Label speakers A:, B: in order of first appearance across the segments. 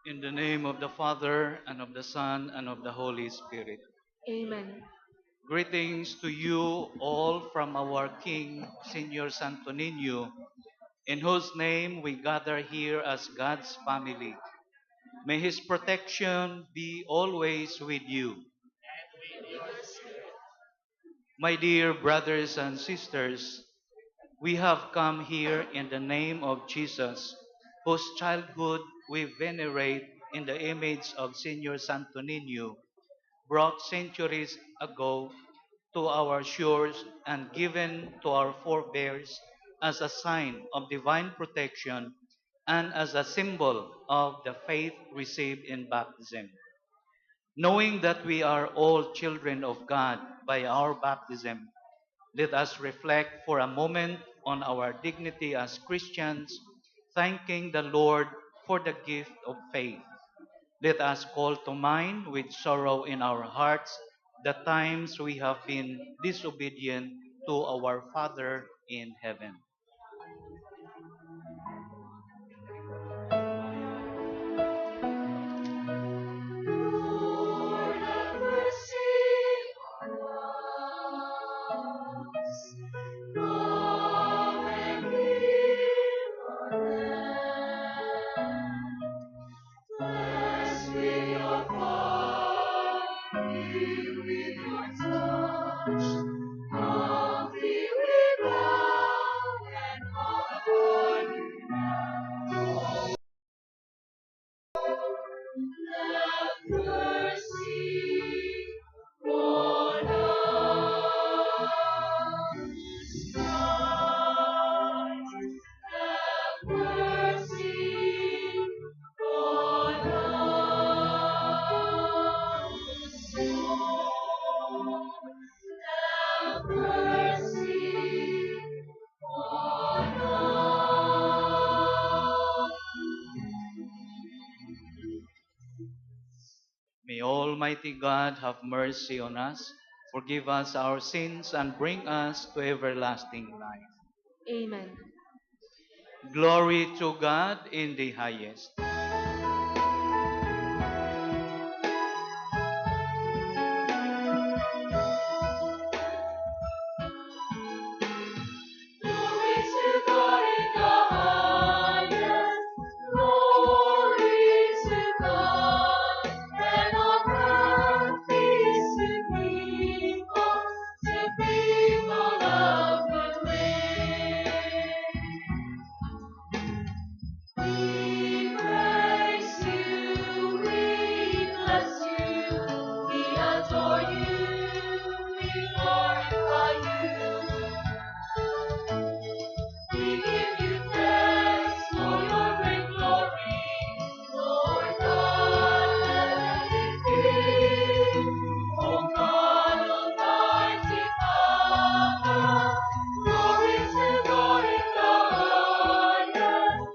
A: In the name of the Father, and of the Son, and of the Holy Spirit.
B: Amen.
A: Greetings to you all from our King, Senior Santo Niño, in whose name we gather here as God's family. May His protection be always with you. My dear brothers and sisters, we have come here in the name of Jesus, whose childhood we venerate in the image of Senior Santo Niño, brought centuries ago to our shores and given to our forebears as a sign of divine protection and as a symbol of the faith received in baptism. Knowing that we are all children of God by our baptism, let us reflect for a moment on our dignity as Christians, thanking the Lord for the gift of faith. Let us call to mind with sorrow in our hearts the times we have been disobedient to our Father in heaven.
B: Lord, have mercy on us. Come and heal our land. Bless with your fire, heal with your touch. Come we bow and honor you now. Have mercy on us. Christ, have mercy on us. Lord, have mercy on us.
A: May Almighty God have mercy on us, forgive us our sins, and bring us to everlasting life.
B: Amen.
A: Glory to God in the highest.
B: Glory to God in the highest. Glory to God. And on earth peace to people of good will. We praise you, we bless you, we adore you, we glorify you. We give you thanks for your great glory, Lord God, heavenly King. O God, Almighty Father, glory to God in the highest.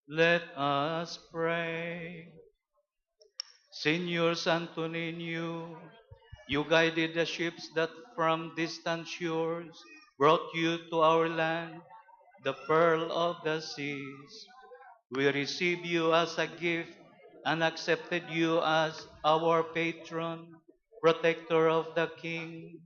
A: Let us pray. Señor Santo Niño, you guided the ships that from distant shores brought you to our land, the pearl of the seas. We receive you as a gift and accepted you as our patron, protector of the King.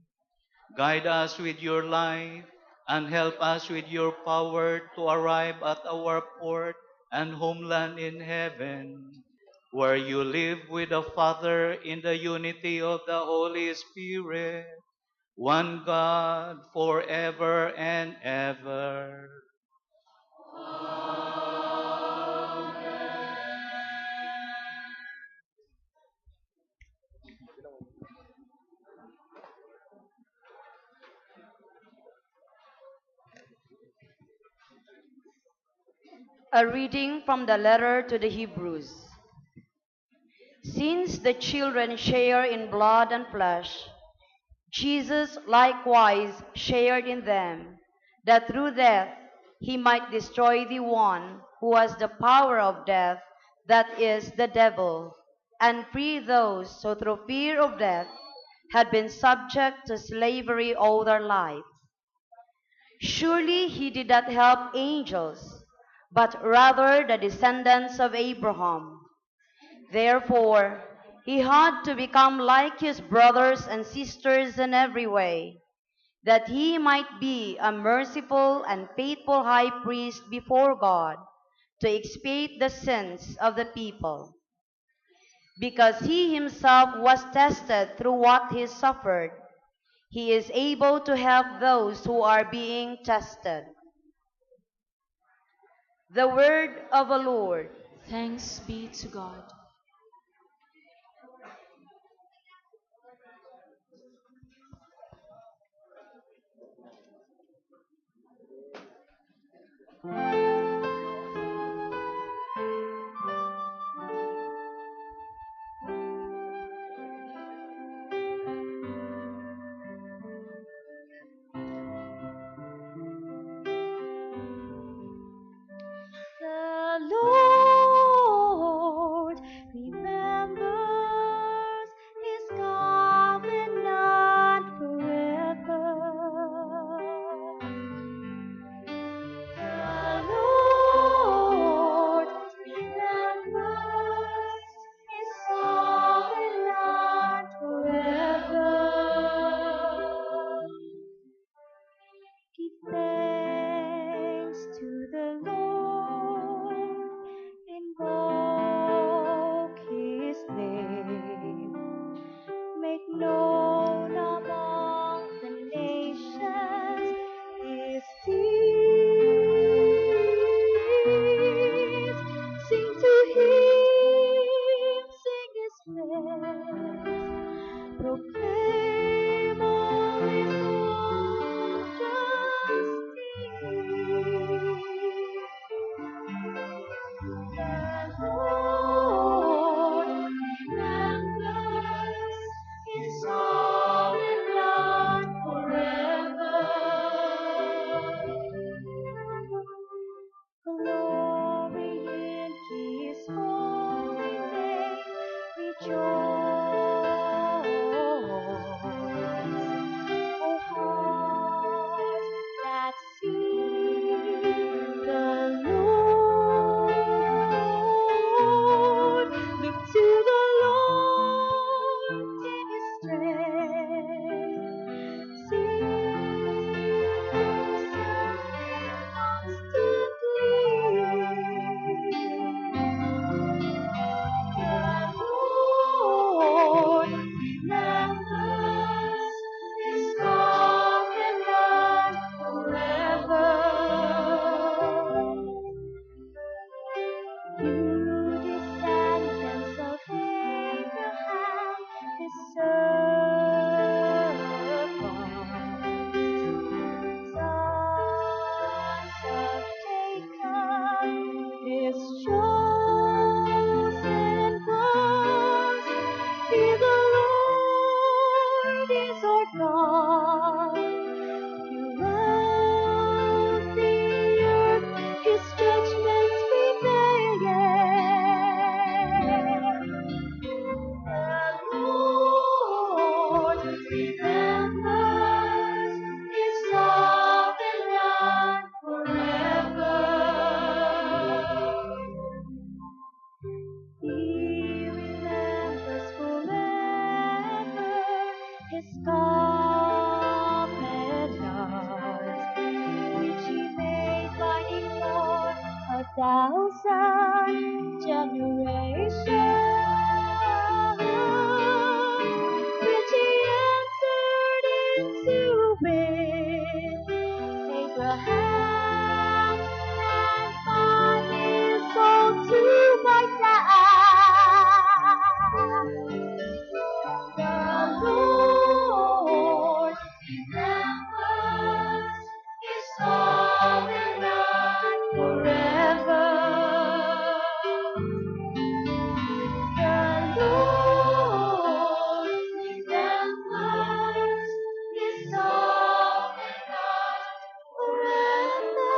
A: Guide us with your light and help us with your power to arrive at our port and homeland in heaven, where you live with the Father in the unity of the Holy Spirit, one God forever and ever.
C: A reading from the letter to the Hebrews. Since the children share in blood and flesh, Jesus likewise shared in them, that through death he might destroy the one who has the power of death, that is, the devil, and free those who through fear of death had been subject to slavery all their lives. Surely he did not help angels, but rather the descendants of Abraham. Therefore, he had to become like his brothers and sisters in every way, that he might be a merciful and faithful high priest before God to expiate the sins of the people. Because he himself was tested through what he suffered, he is able to help those who are being tested. The word of the Lord.
B: Thanks be to God.
C: The Lord remembers his covenant forever. The
D: thousand generations, which he answered into it. Abraham and 5 years old to my the Lord remembers his covenant forever. The Lord remembers his covenant forever.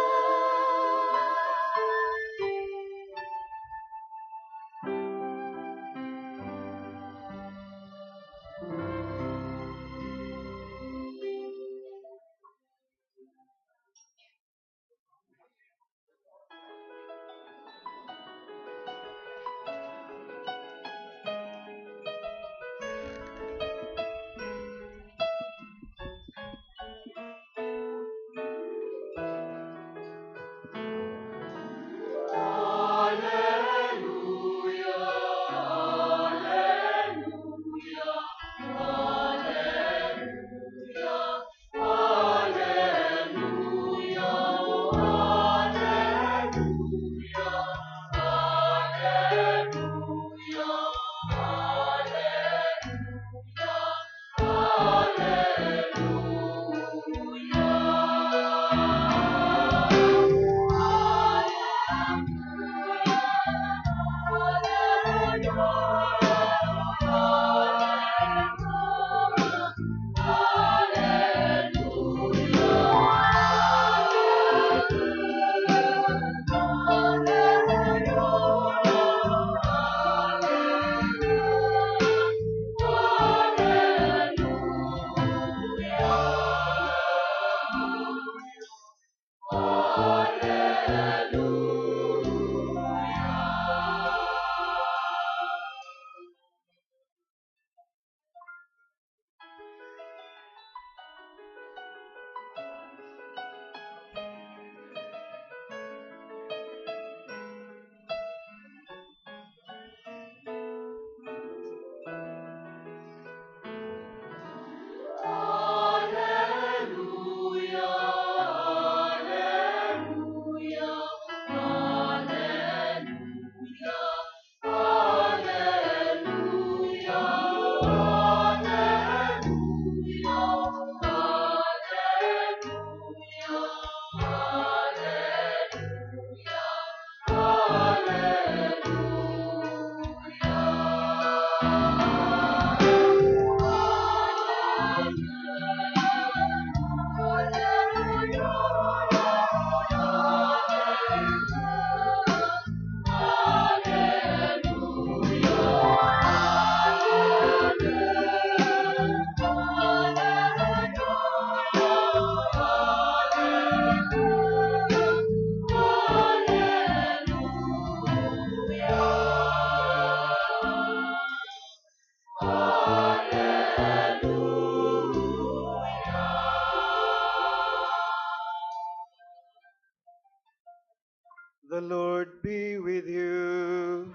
A: The Lord be with you.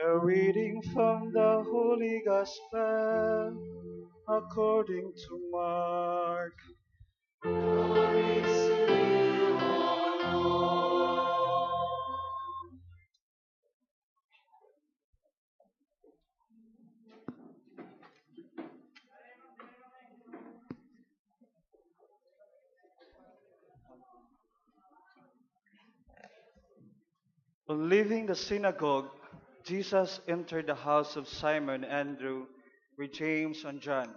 A: A reading from the Holy Gospel according to Mark. On leaving the synagogue, Jesus entered the house of Simon and Andrew with James and John.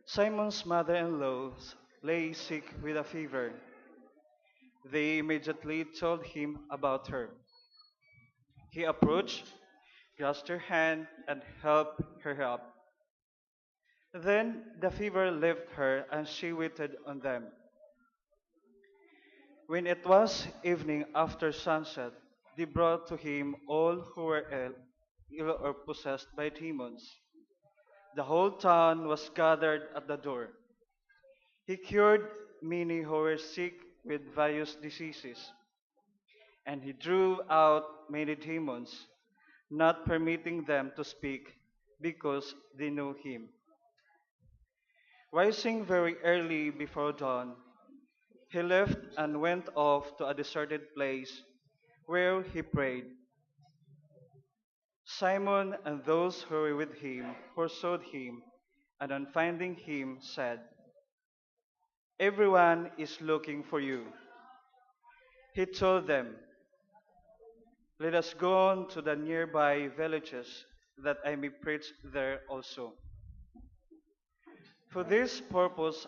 A: Simon's mother-in-law lay sick with a fever. They immediately told him about her. He approached, grasped her hand, and helped her up. Then the fever left her, and she waited on them. When it was evening after sunset, they brought to him all who were ill or possessed by demons. The whole town was gathered at the door.
E: He cured many who were sick with various diseases, and he drove out many demons, not permitting them to speak because they knew him. Rising very early before dawn, he left and went off to a deserted place where he prayed. Simon and those who were with him pursued him, and on finding him said, "Everyone is looking for you." He told them, "Let us go on to the nearby villages, that I may preach there also. For this purpose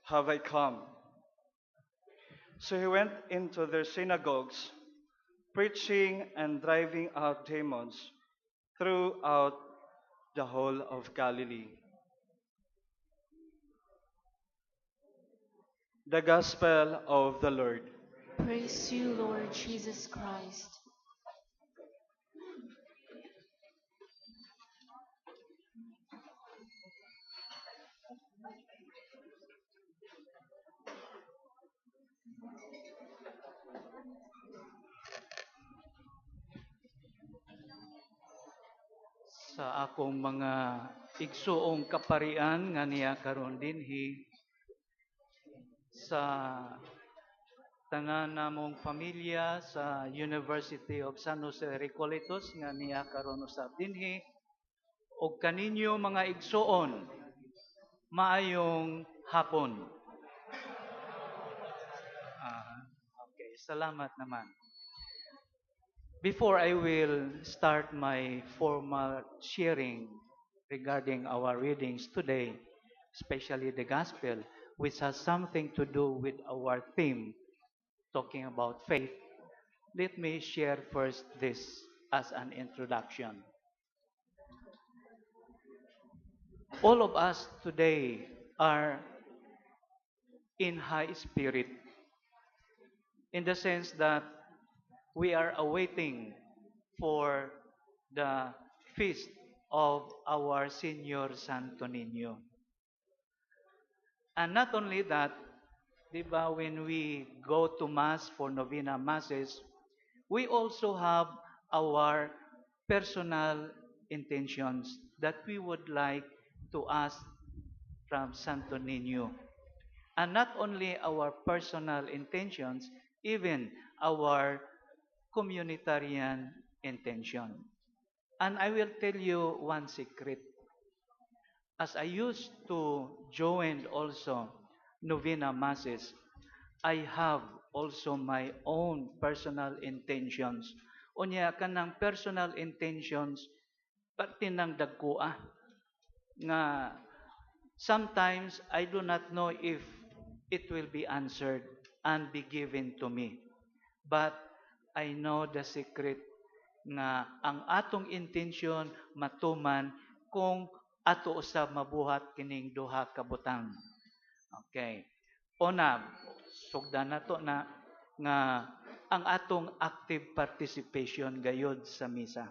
E: have I come." So he went into their synagogues, preaching and driving out demons throughout the whole of Galilee. The Gospel of the Lord.
B: Praise you, Lord Jesus Christ.
A: Sa akong mga igsuong kaparian nga niya karon dinhi sa tanan namong pamilya sa University of San Jose Recoletos nga niya karon usab dinhi ug kaninyo mga igsuon maayong hapon. Okay, salamat naman. Before I will start my formal sharing regarding our readings today, especially the Gospel, which has something to do with our theme, talking about faith, let me share first this as an introduction. All of us today are in high spirit in the sense that we are awaiting for the feast of our Senior Santo Niño. And not only that, di ba, when we go to Mass for Novena Masses, we also have our personal intentions that we would like to ask from Santo Niño. And not only our personal intentions, even our communitarian intention. And I will tell you one secret. As I used to join also novena masses, I have also my own personal intentions. Unya kanang personal intentions pati ng dagkua nga sometimes I do not know if it will be answered and be given to me. But I know the secret nga ang atong intention matuman kung ato usab mabuhat kining duha ka butang. Okay. Una, sugdan nato na nga ang atong active participation gayud sa misa.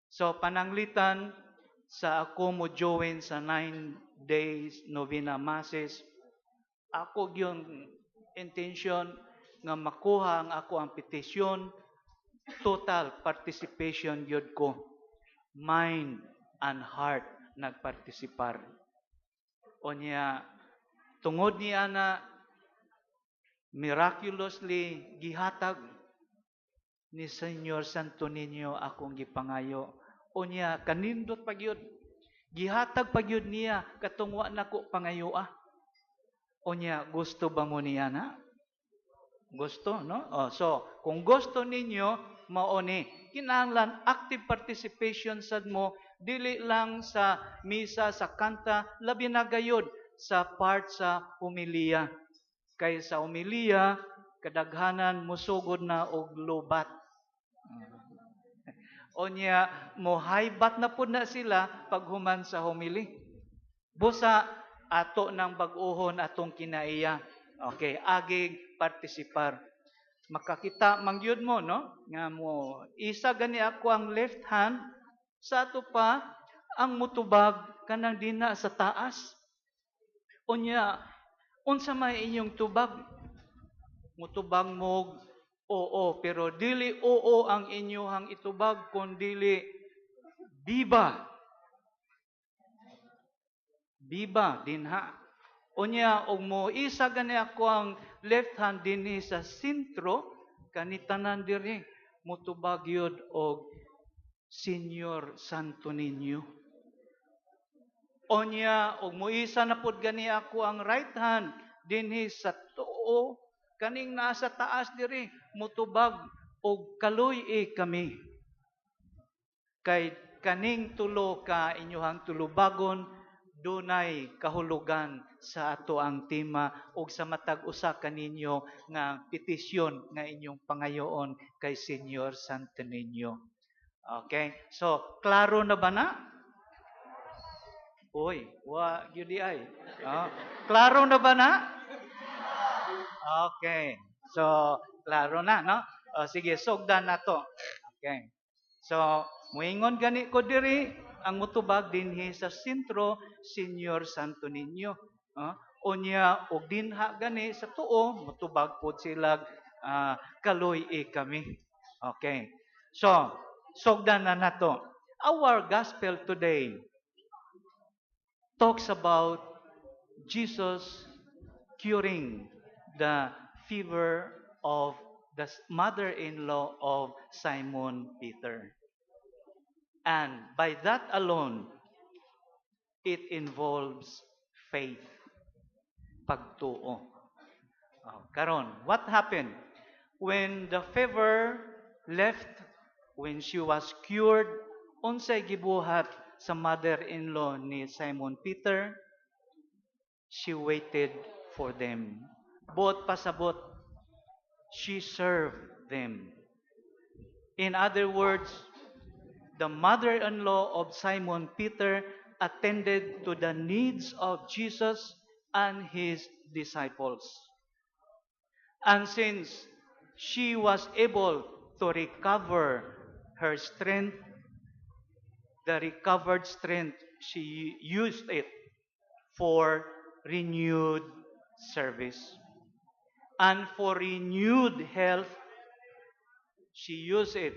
A: So pananglitan sa ako mo join sa 9 days novena masses, ako yung intention nga makuha ang ako ang petisyon, total participation yun ko. Mind and heart nagpartisipar. O niya, tungod niya na miraculously gihatag ni Senyor Santo Niño akong gipangayo. O niya, kanindot pagyud. Gihatag pagyud niya katungwa nako pangayoa. O niya, gusto ba mo niya na? Gusto, no? So, kung gusto ninyo, maoni. Kinahanglan active participation sad mo, dili lang sa misa, sa kanta, labi na gayud sa part sa humiliya. Kay sa humiliya, kadaghanan musugod na og lobat. O niya, mohaybat na pud na sila paghuman sa humili. Busa, ato ng bag-ohon atong kinaiya. Okay, agig partisipar. Makakita mangyud mo, no? Nga mo, isa gani ako ang left hand, sa ato pa, ang mutubag kanang dina sa taas. Unya, Unsa may inyong tubag? Mutubag mo oo, pero dili oo ang inyong itubag kundili biba. Biba dinha. Unya og mo isa gani ako ang left hand dinhi sa sentro kanitanan diri mutubag yun og Señor Santo Niño. Onya og moisa na pud gani ako ang right hand dinhi sa tuo kaning nasa taas diri mutubag og kaluy kami. Kay kaning tulo ka inyuhang tulubagon dunay kahulugan sa ato ang tema ug sa matag usa kaninyo nga petisyon nga inyong pangayoon kay Señor Santo Niño. Okay? So, klaro na ba na? Uy, wa gyud ay. Klaro na ba na? Okay. So, klaro na, no? Sige, sugdan na to. Okay. So, muingon gani ko diri ang mutubag dinhi sa sentro Señor Santo Niño. Unya og dinha gani sa tuo mutubag pud sila kaluy kami. Okay. So, sugdan na nato. Our gospel today talks about Jesus curing the fever of the mother-in-law of Simon Peter. And by that alone, it involves faith, pagtuo. Karon, what happened? When the fever left, when she was cured, unsay gibuhat sa mother-in-law ni Simon Peter? She waited for them. Buot pasabot, she served them. In other words, the mother-in-law of Simon Peter attended to the needs of Jesus and his disciples. And since she was able to recover her strength, the recovered strength, she used it for renewed service. And for renewed health, she used it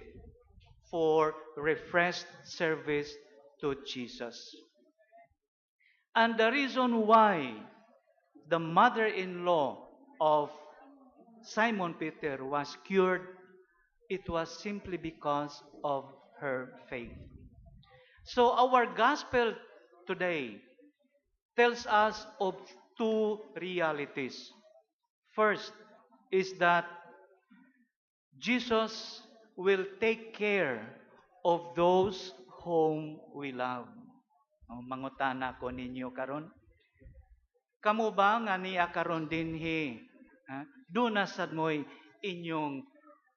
A: for refreshed service to Jesus. And the reason why the mother-in-law of Simon Peter was cured, it was simply because of her faith. So our gospel today tells us of two realities. First is that Jesus will take care of those whom we love. Mangutana ko ninyo karon. Kamo ba nga niya karon dinhi? Duna sad mo'y inyong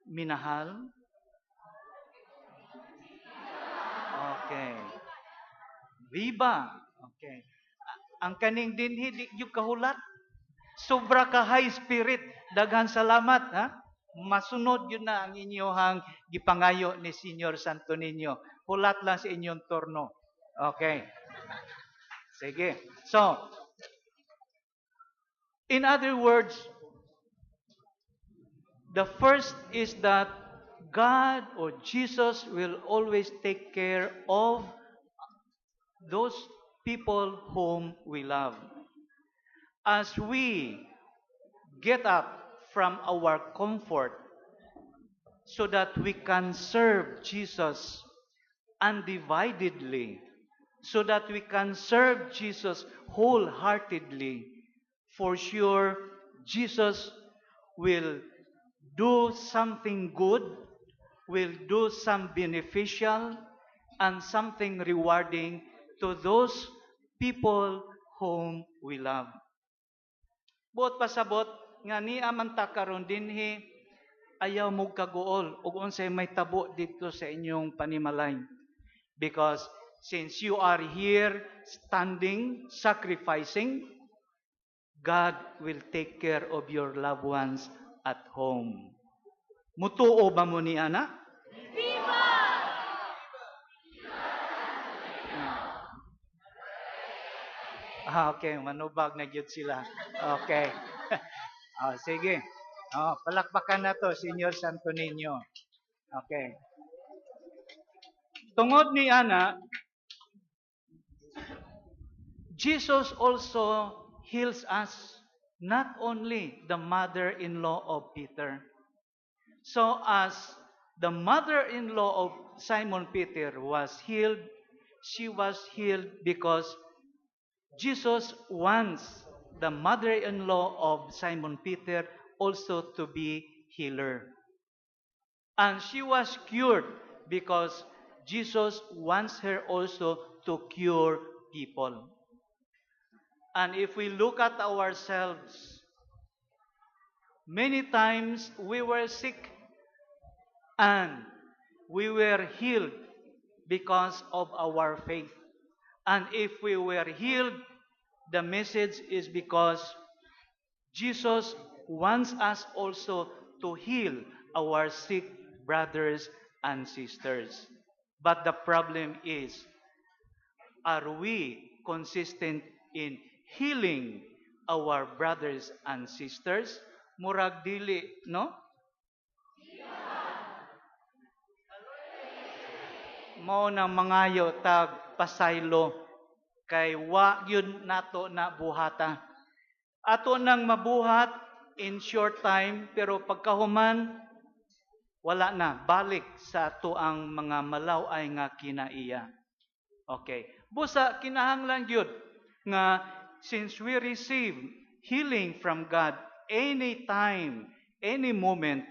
A: minahal? Okay. Viva. Okay. Ang kaning dinhi di yung kahulat. Sobra ka high spirit. Daghan salamat, ha? Masunod yun na ang inyong gipangayo ni Señor Santo Niño. Hulat lang sa inyong turno. Okay. Sige. So, in other words, the first is that God or Jesus will always take care of those people whom we love. As we get up from our comfort so that we can serve Jesus undividedly, so that we can serve Jesus wholeheartedly, for sure Jesus will do something good, will do some beneficial, and something rewarding to those people whom we love. Buot pasabot nga ni amanta karon dinhi ayaw mo kaguol ug unsay may tabo dito sa inyong panimalay. Because since you are here standing, sacrificing, God will take care of your loved ones at home. Mutuo ba mo ni ana? Viva! Okay, manubag na gyud sila. Okay. Sige. Palakpakan na to, Senior Santo Niño. Okay. Tungod ni ana, Jesus also heals us, not only the mother-in-law of Peter. So as the mother-in-law of Simon Peter was healed, she was healed because Jesus wants the mother-in-law of Simon Peter also to be healer. And she was cured because Jesus wants her also to cure people. And if we look at ourselves, many times we were sick and we were healed because of our faith. And if we were healed, the message is because Jesus wants us also to heal our sick brothers and sisters. But the problem is, are we consistent in healing our brothers and sisters? Murag dili, no? Mao na mangayo tag pasaylo kay wa yun nato na buhata. Ato nang mabuhat in short time pero pagkahuman wala na balik sa ato ang mga malaway nga kinaiya. Okay. Busa kinahanglan gyud nga since we receive healing from God any time, any moment,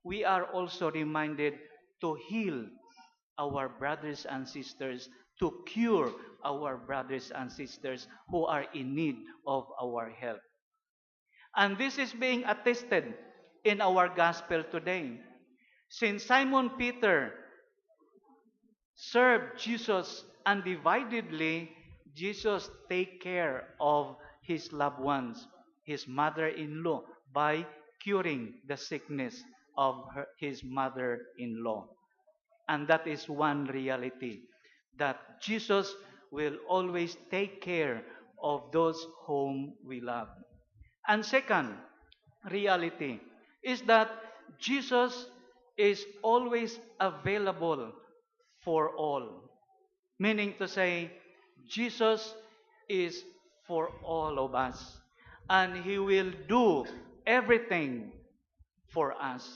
A: we are also reminded to heal our brothers and sisters, to cure our brothers and sisters who are in need of our help. And this is being attested in our gospel today. Since Simon Peter served Jesus undividedly, Jesus take care of his loved ones, his mother-in-law, by curing the sickness of his mother-in-law. And that is one reality, that Jesus will always take care of those whom we love. And second reality is that Jesus is always available for all. Meaning to say, Jesus is for all of us. And He will do everything for us.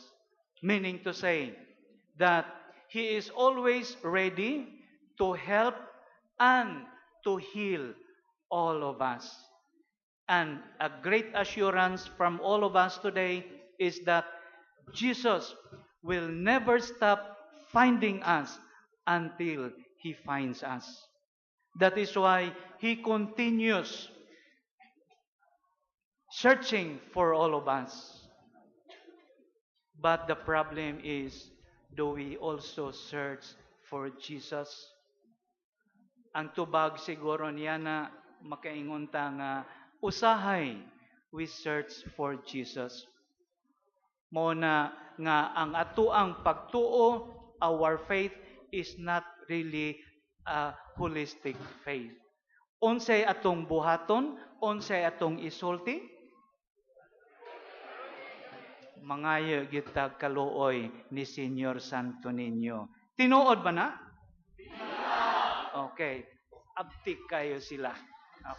A: Meaning to say that He is always ready to help and to heal all of us. And a great assurance from all of us today is that Jesus will never stop finding us until He finds us. That is why He continues searching for all of us. But the problem is, do we also search for Jesus? Ang tubag siguro niya na makaingon ta nga usahay, we search for Jesus. Mo na nga ang atuang pagtuo, our faith is not really a holistic faith. Unsay atong buhaton, unsay atong isulti, mangayo gitag kaluoy ni Senior Santo Niño. Tinuod ba na? Okay. Abtik kayo sila.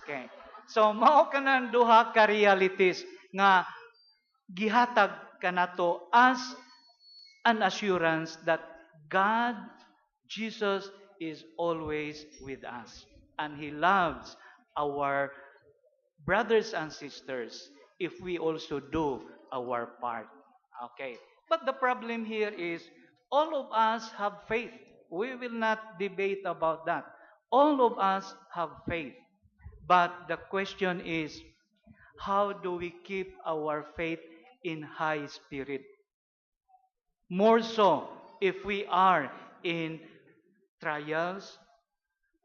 A: Okay. So, mao ka ng duha ka realities nga gihatag kanato as an assurance that God, Jesus, is always with us. And He loves our brothers and sisters if we also do our part. Okay. But the problem here is all of us have faith. We will not debate about that. All of us have faith. But the question is, how do we keep our faith in high spirit? More so if we are in trials,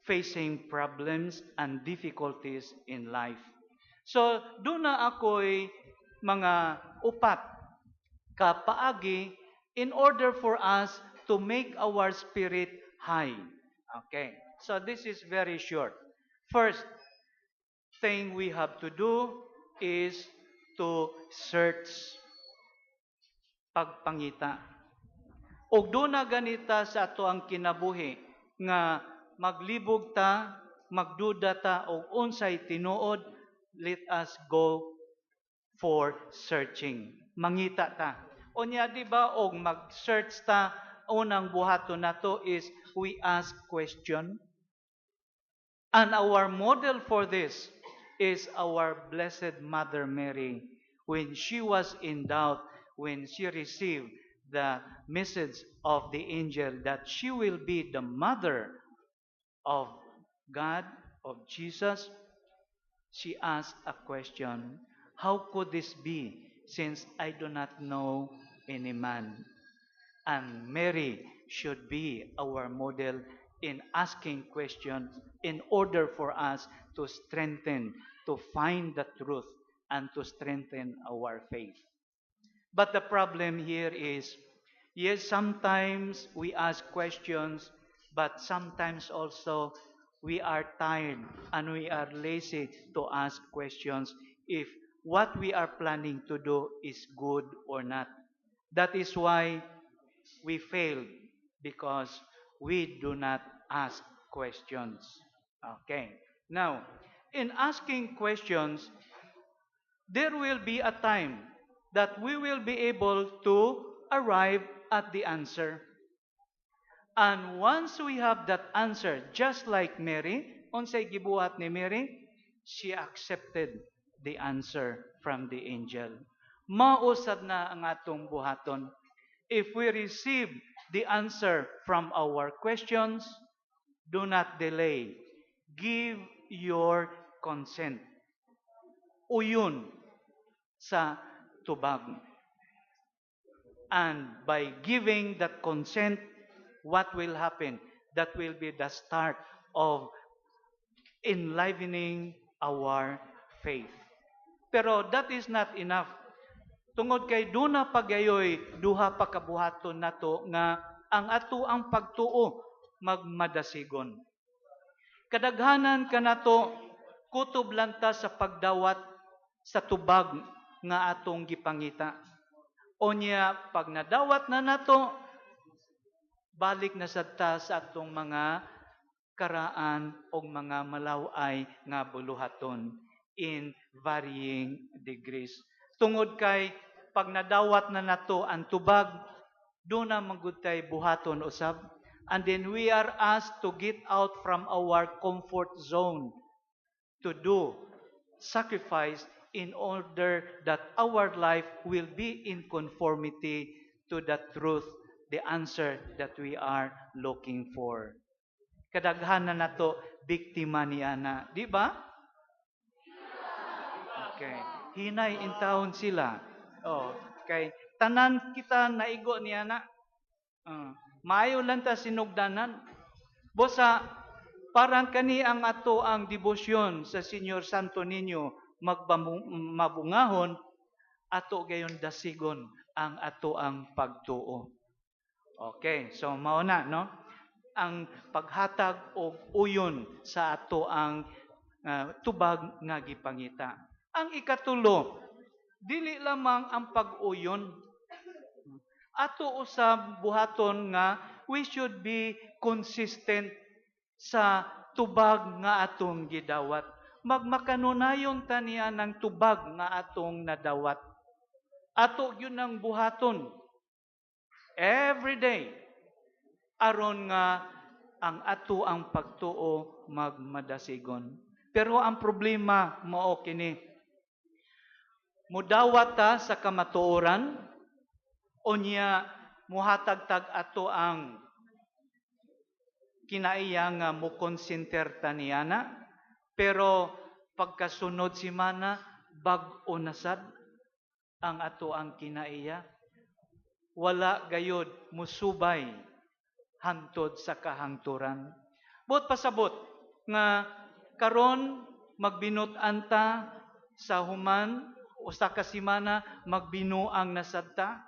A: facing problems and difficulties in life. So, doon na ako'y mga upat kapaagi in order for us to make our spirit high. Okay. So, this is very short. First, thing we have to do is to search pagpangita. Ug do na ganita sa ato ang kinabuhi nga maglibog ta, magduda ta og unsay tinuod, let us go for searching. Mangita ta. Unya di ba og mag-search ta, unang buhaton nato is we ask question. And our model for this is our Blessed Mother Mary when she was in doubt, when she received the message of the angel that she will be the mother of God, of Jesus. She asked a question, how could this be since I do not know any man? And Mary should be our model in asking questions in order for us to strengthen, to find the truth, and to strengthen our faith. But the problem here is, yes, sometimes we ask questions, but sometimes also we are tired and we are lazy to ask questions if what we are planning to do is good or not. That is why we fail, because we do not ask questions. Okay. Now, in asking questions, there will be a time that we will be able to arrive at the answer. And once we have that answer, just like Mary, unsay gibuhat ni Mary, she accepted the answer from the angel. Mausad na ang atong buhaton. If we receive the answer from our questions, do not delay. Give your consent. Uyon sa tubag. And by giving that consent, what will happen? That will be the start of enlivening our faith. Pero that is not enough. Tungod kay duna pagayoy duha pa kabuhaton nato nga ang ato ang pagtuo magmadasigon. Kadaghanan kanato kutob lanta sa pagdawat sa tubag nga atong gipangita. Onya pag nadawat na nato, balik na sad ta sa atong mga karaan o mga malaway nga buluhaton in varying degrees. Tungod kay pag nadawat na nato ang tubag, doon na magutay buhaton usab. And then we are asked to get out from our comfort zone to do sacrifice in order that our life will be in conformity to the truth, the answer that we are looking for. Kadaghanan nato biktima ni ana, di ba? Okay. Hinay in taon sila. Oh, kay tanan kita naigo ni ana. Maayo lang ta sinugdanan. Bosa parang kani ang ato ang debosyon sa Señor Santo Niño mabungahon, ato gayon dasigon ang ato ang pagtuo. Okay, so mao na no? Ang paghatag og uyon sa ato ang tubag nga gipangita. Ang ikatulo, dili lamang ang pag-uyon. Ato usab buhaton nga we should be consistent sa tubag nga atong gidawat. Magmakanunayon taniya ng tubag nga atong nadawat. Ato yun ang buhaton. Every day. Aron nga ang ato ang pagtuo magmadasigon. Pero ang problema mao kini. Mudawat ta sa kamatuoran, unya muhatag-tag ato ang kinaiya nga mukonsinter taniyana, pero pagkasunod si mana, bag-o nasad ang ato ang kinaiya. Wala gayod musubay hantod sa kahangturan. Bot pasabot nga karon magbinutan ta sa human usa ka semana magbinuang nasadta.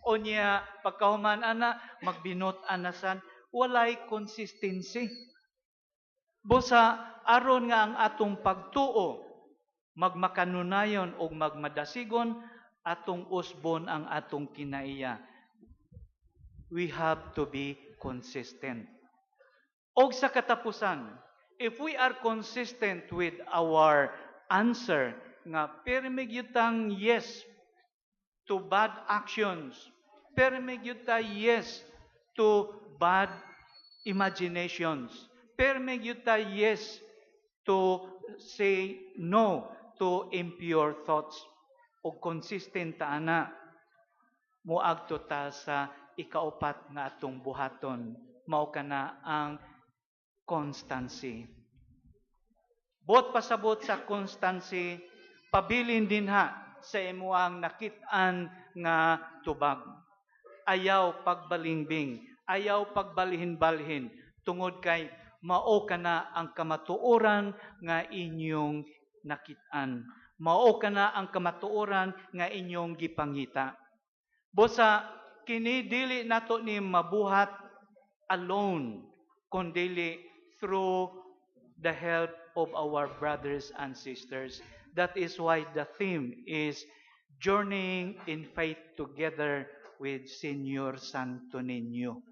A: Onya pagkahuman ana magbinutan nasan, walay consistency. Busa aron nga ang atong pagtuo magmakanunayon o magmadasigon atong usbon ang atong kinaiya. We have to be consistent. Og sa katapusan, if we are consistent with our answer nga permegyutang yes to bad actions, permegyuta yes to bad imaginations, permegyuta yes to say no to impure thoughts, o consistent ta ana, muagto ta sa ikaupat nga atong buhaton, mao kana ang constancy. Bot pasabot sa constancy, pabilin din ha sa imuang nakit-an nga tubag. Ayaw pagbalingbing, ayaw pagbalhin-balhin, tungod kay mao kana ang kamatuoran nga inyong nakit-an. Mao kana ang kamatuoran nga inyong gipangita. Busa kini dili nato ni mabuhat alone, kundi through the help of our brothers and sisters. That is why the theme is Journeying in Faith Together with Senior Santo Niño.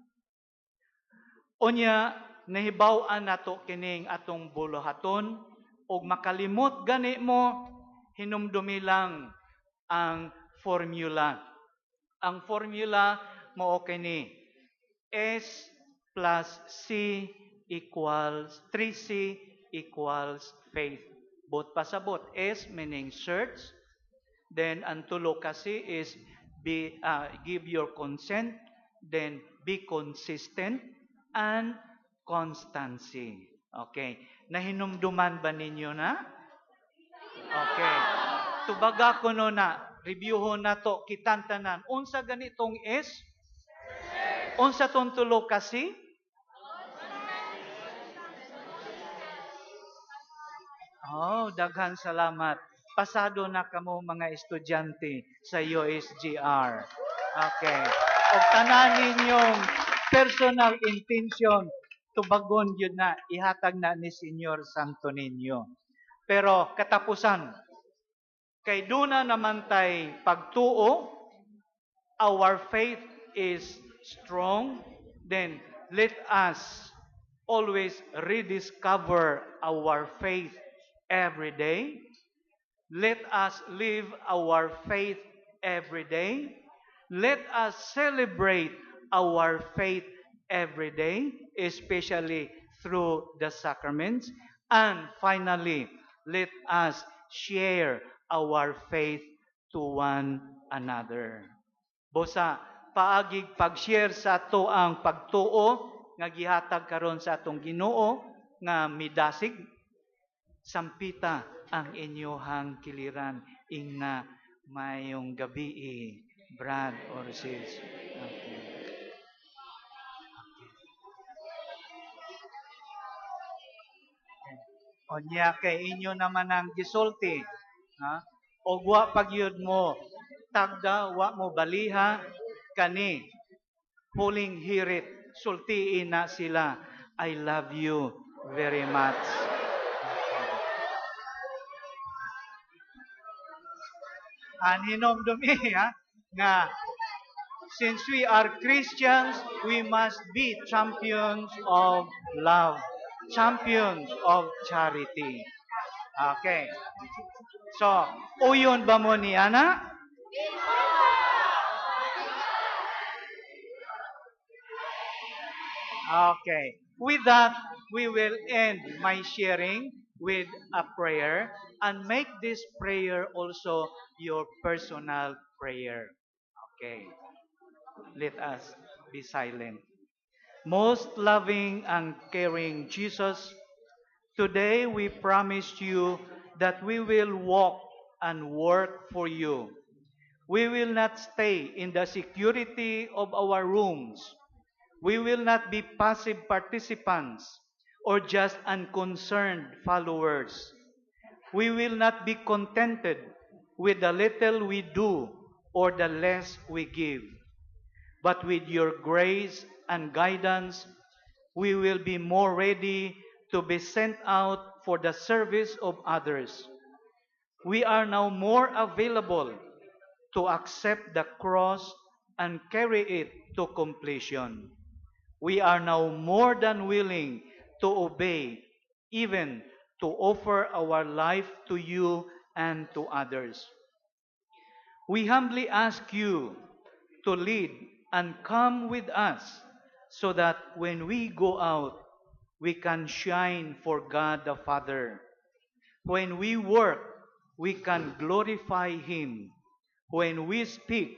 A: Unya, nahibaw-an nato kining atong buluhaton, og makalimot gani mo, hinumdumi lang ang formula. Ang formula mao kini S plus C equals 3C equals faith. Bot pasabot, S meaning search, then ang tulo kasi is give your consent, then be consistent, and constancy. Okay. Nahinumduman ba ninyo na? Okay. Tubaga ko no na, reviewon na to, kitantanan. Unsa ganitong S? Unsa tong tulo kasi? Oh, daghan salamat. Pasado na kamo mga estudyante sa USGR. Okay. O tanan ninyong personal intention, tubagon yun na, ihatag na ni Senyor Santo Niño. Pero katapusan, kay duna naman tay pagtuo, our faith is strong, then let us always rediscover our faith every day. Let us live our faith every day. Let us celebrate our faith every day, especially through the sacraments. And finally, let us share our faith to one another. Busa, paagig pag-share sa ato ang pagtuo nga gihatag karon sa atong Ginoo nga midasig, sampita ang inyohang kiliran ingna mayong gabi, brad or sis. Okay. Onya kay inyo naman ang gisulti, ha? Og wa pagyud mo tagda, wa mo baliha kani huling hirit, sultiin na sila, I love you very much. Aninom dumi ha nga since we are Christians, we must be champions of love, champions of charity. Okay. So, uyon ba mo ni Ana? Okay. With that, we will end my sharing with a prayer and make this prayer also your personal prayer. Okay. Let us be silent. Most loving and caring Jesus, today we promise you that we will walk and work for you. We will not stay in the security of our rooms. We will not be passive participants or just unconcerned followers. We will not be contented with the little we do or the less we give. But with your grace and guidance, we will be more ready to be sent out for the service of others. We are now more available to accept the cross and carry it to completion. We are now more than willing to obey, even to offer our life to you and to others. We humbly ask you to lead and come with us so that when we go out, we can shine for God the Father. When we work, we can glorify Him. When we speak,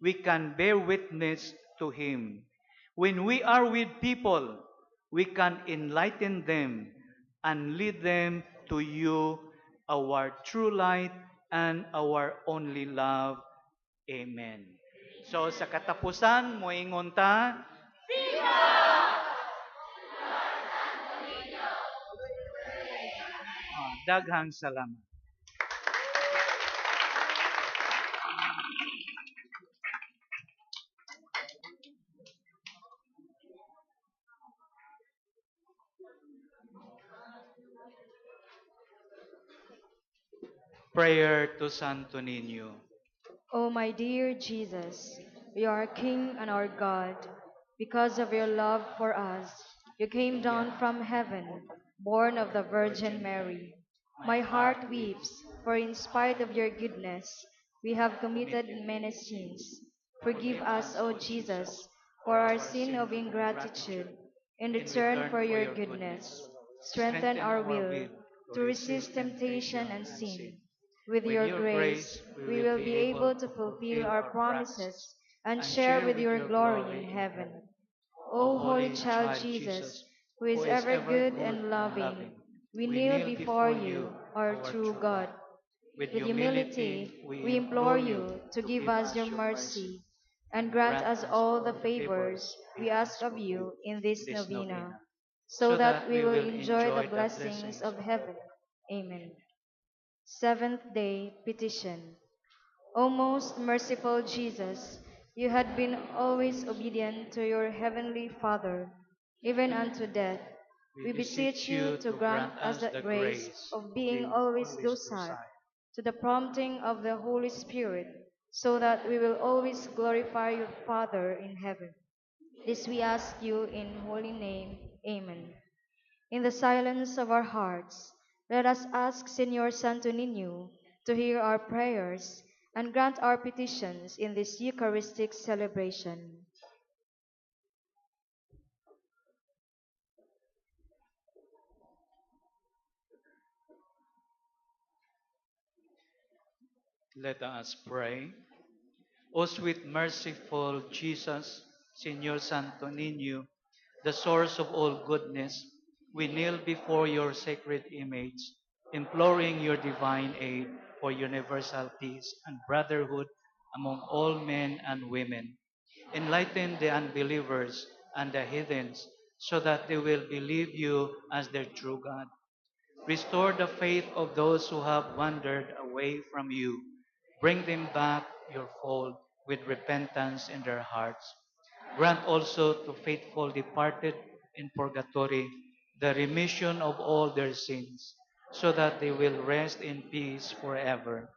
A: we can bear witness to Him. When we are with people, we can enlighten them and lead them to you, our true light and our only love. Amen. So sa katapusan, moingon ta, daghang salamat. Prayer to Santo Niño.
B: O my dear Jesus, you are King and our God. Because of your love for us, you came down from heaven, born of the Virgin Mary. My heart weeps, for in spite of your goodness, we have committed many sins. Forgive us, O Jesus, for our sin of ingratitude. In return for your goodness, strengthen our will to resist temptation and sin. With your grace, we will be able to fulfill our promises and share with your glory in heaven. O Holy Child Jesus, who is ever good and loving, we kneel before you, our true God. With humility, we implore you to give us your mercy and grant us all the favors we ask of you in this novena, so that we will enjoy the blessings of heaven. Amen. Seventh Day Petition. O most merciful Jesus, you had been always obedient to your heavenly Father, even unto death. We beseech you to grant us the grace of being always docile to the prompting of the Holy Spirit, so that we will always glorify your Father in heaven. This we ask you in holy name. Amen. In the silence of our hearts, let us ask Señor Santo Niño to hear our prayers and grant our petitions in this Eucharistic celebration.
A: Let us pray. O sweet merciful Jesus, Señor Santo Niño, the source of all goodness, we kneel before your sacred image, imploring your divine aid for universal peace and brotherhood among all men and women. Enlighten the unbelievers and the heathens so that they will believe you as their true God. Restore the faith of those who have wandered away from you. Bring them back your fold with repentance in their hearts. Grant also to faithful departed in purgatory the remission of all their sins, so that they will rest in peace forever.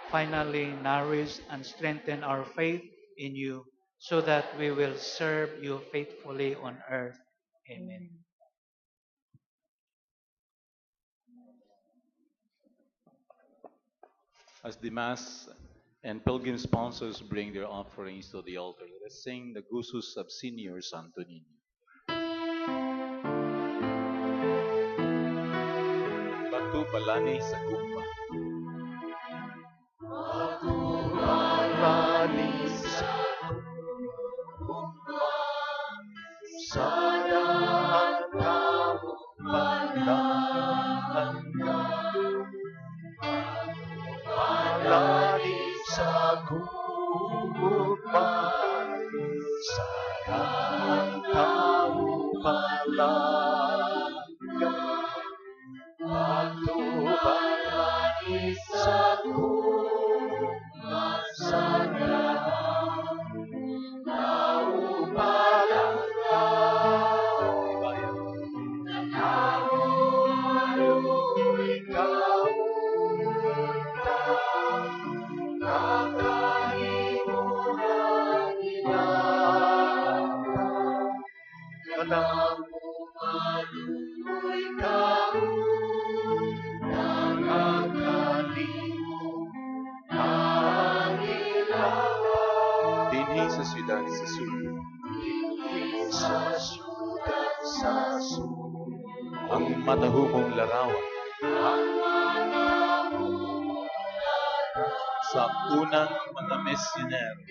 A: Finally, nourish and strengthen our faith in you, so that we will serve you faithfully on earth. Amen.
F: As the Mass and pilgrim sponsors bring their offerings to the altar, let us sing the Gustus of Senior Santo Niño. Batu balani sa gumba.
G: Batu balani sa gumba, sa dahan kamo malahanda. Balani sa gumba, sa dahan kamo malahanda. Batu balani sa gumba, sa dahan kamo malahanda. Maluoy kaon, nangakalimo ang ilaw.
F: Dinhi sa siyudad sa sulod,
G: Sa syudad sa
F: ang matahumong larawan
G: ang mga
F: sa unang mga misyonero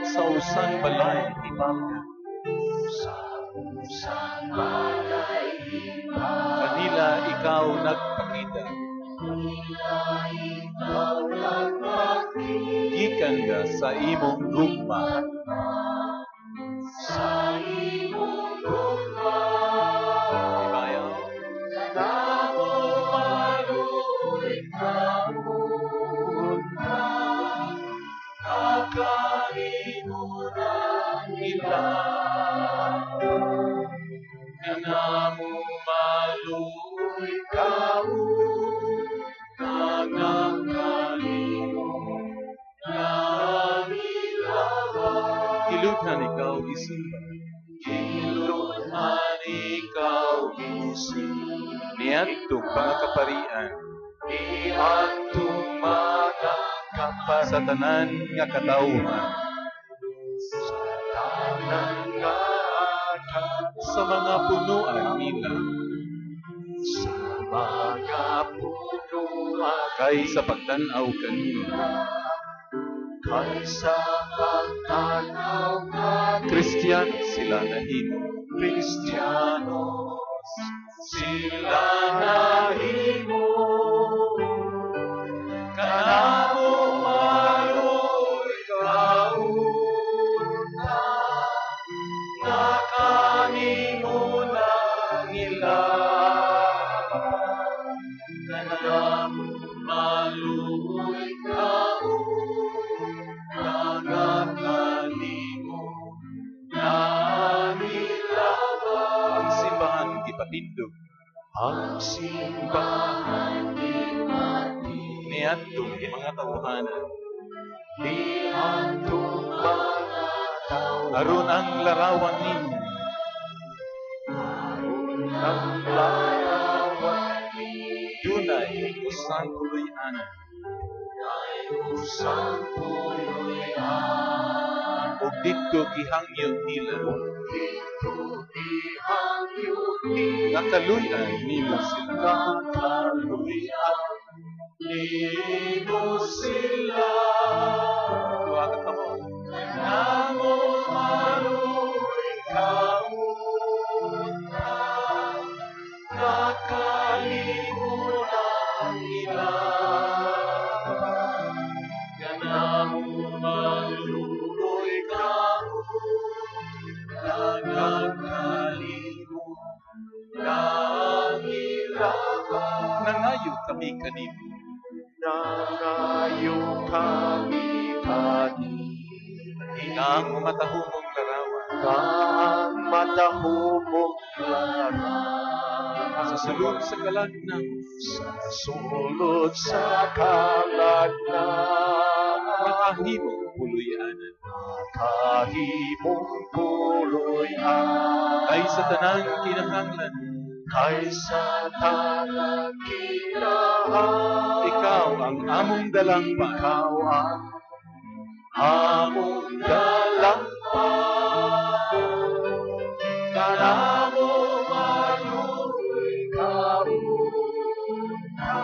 F: sa usang balay ni Balga.
G: usang balay iba,
F: Kanila ikaw nagpakita,
G: ikaw nagpakita
F: gikan ka sa imong gugma,
G: sa imong gugma.
F: ibayaw.
G: Namo maluoy kaon na, kakalimutan nila. Namo maluoy kaon, nangakalimo nila.
F: Iludhan ikaw isimba,
G: Ilunhan ikaw isip,
F: niadtong pangakaparian
G: di atong mga
F: sa tanan nga katawhan,
G: tanan nga atat,
F: sa mga punuan nila,
G: sa mga punuan
F: kay sa pagtanaw kanila.
G: kaysa pagtanaw ka
F: Kristiyano sila nahimo,
G: Kristiyanos sila nahimo. Kanamo maluoy kaon na, nakalimutan nila. Kanamo maluoy kaon, nakalimutan nila.
F: ang simbahan gipatindog
G: Ang simbahan ni Mati,
F: niadtong mga tawhanan,
G: di atong mga tao,
F: aron ang larawan nimo
G: ang larawan ni
F: dunay usang kuloy-anan,
G: ay usang puloy-an.
F: ug didto gihangyo nila
G: Dito ihangyo ni
F: nga kaluy-an nimo sila.
G: nakaluyan, nimo sila.
F: Duha ka kamo,
G: Namo maluoy kaon na, nakalimutan nila. Namo maluoy kaon, nakalimutan nila.
F: nangayo kami kanimo,
G: Nangayo kami kanina.
F: ang matahumong larawan
G: Kang matahumok
F: sa sulod sa kalagnan,
G: sa sulod sa kalagnan,
F: makahimong puloy-anan,
G: kahimong puloy-an,
F: ay sa tanang kinahanglan,
G: kaysa tanang kinahanglan.
F: ikaw ang among dalangpa,
G: Ikaw ang among dalangpa. Kanamo maluoy kaon na,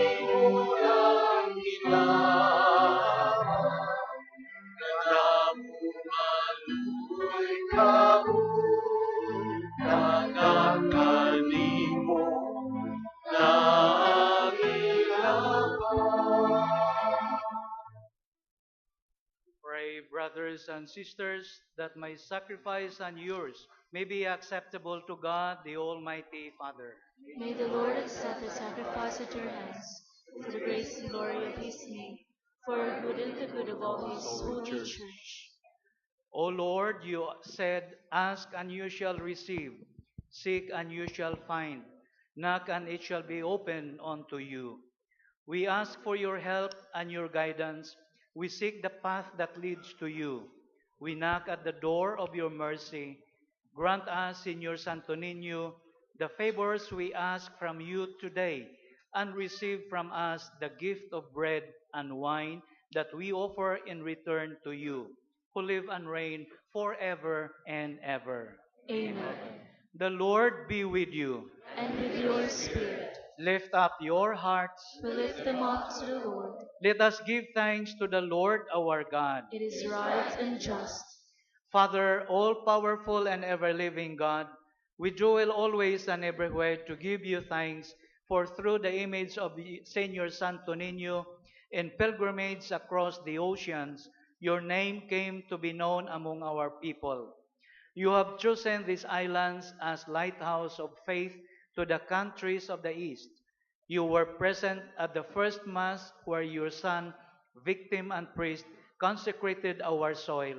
G: nakalimutan nila. Kanamo maluoy kaon, nakalimutan
A: Pray, brothers and sisters, that my sacrifice and yours may be acceptable to God, the Almighty Father.
H: May the Lord accept the sacrifice at your hands, for the grace and glory of his name, for our good and the good of all his holy church.
A: O Lord, you said, ask and you shall receive, seek and you shall find, knock and it shall be opened unto you. We ask for your help and your guidance, We seek the path that leads to you. We knock at the door of your mercy. Grant us, Señor Santo Niño, the favors we ask from you today, and receive from us the gift of bread and wine that we offer in return to you, who live and reign forever and ever.
H: Amen.
A: The Lord be with you.
H: And with your spirit,
A: Lift up your hearts.
H: we lift them up to the Lord.
A: Let us give thanks to the Lord our God.
H: It is right and just.
A: Father, all-powerful and ever-living God, we joy always and everywhere to give you thanks, for through the image of Señor Santo Niño in pilgrimage across the oceans, your name came to be known among our people. You have chosen these islands as lighthouse of faith to the countries of the East. You were present at the first Mass where your Son, victim and priest, consecrated our soil,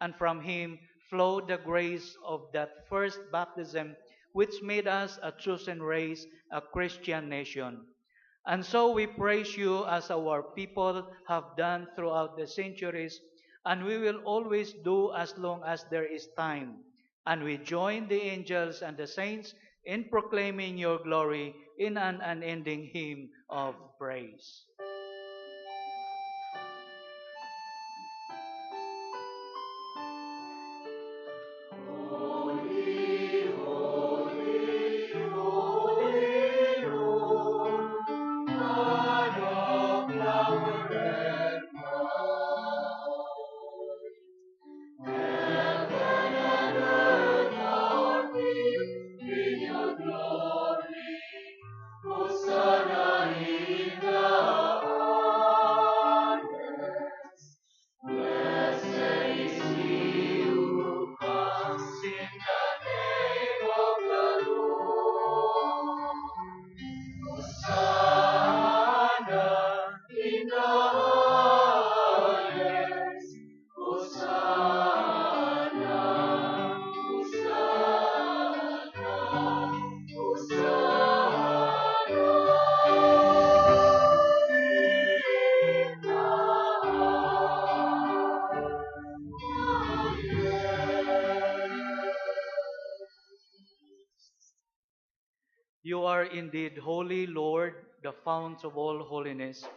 A: and from him flowed the grace of that first baptism which made us a chosen race, a Christian nation. And so we praise you as our people have done throughout the centuries, and we will always do as long as there is time. And we join the angels and the saints in proclaiming your glory in an unending hymn of praise. You are indeed holy, Lord, the fount of all holiness.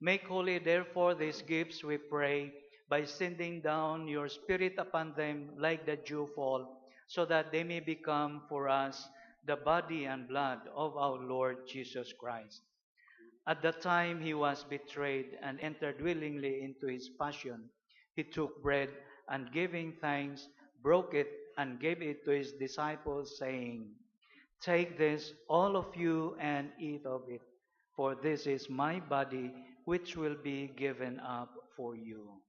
A: Make holy, therefore, these gifts, we pray, by sending down your Spirit upon them like the dewfall, so that they may become for us the body and blood of our Lord Jesus Christ. At the time he was betrayed and entered willingly into his passion, he took bread and giving thanks, broke it and gave it to his disciples, saying, "Take this, all of you, and eat of it, for this is my body, which will be given up for you."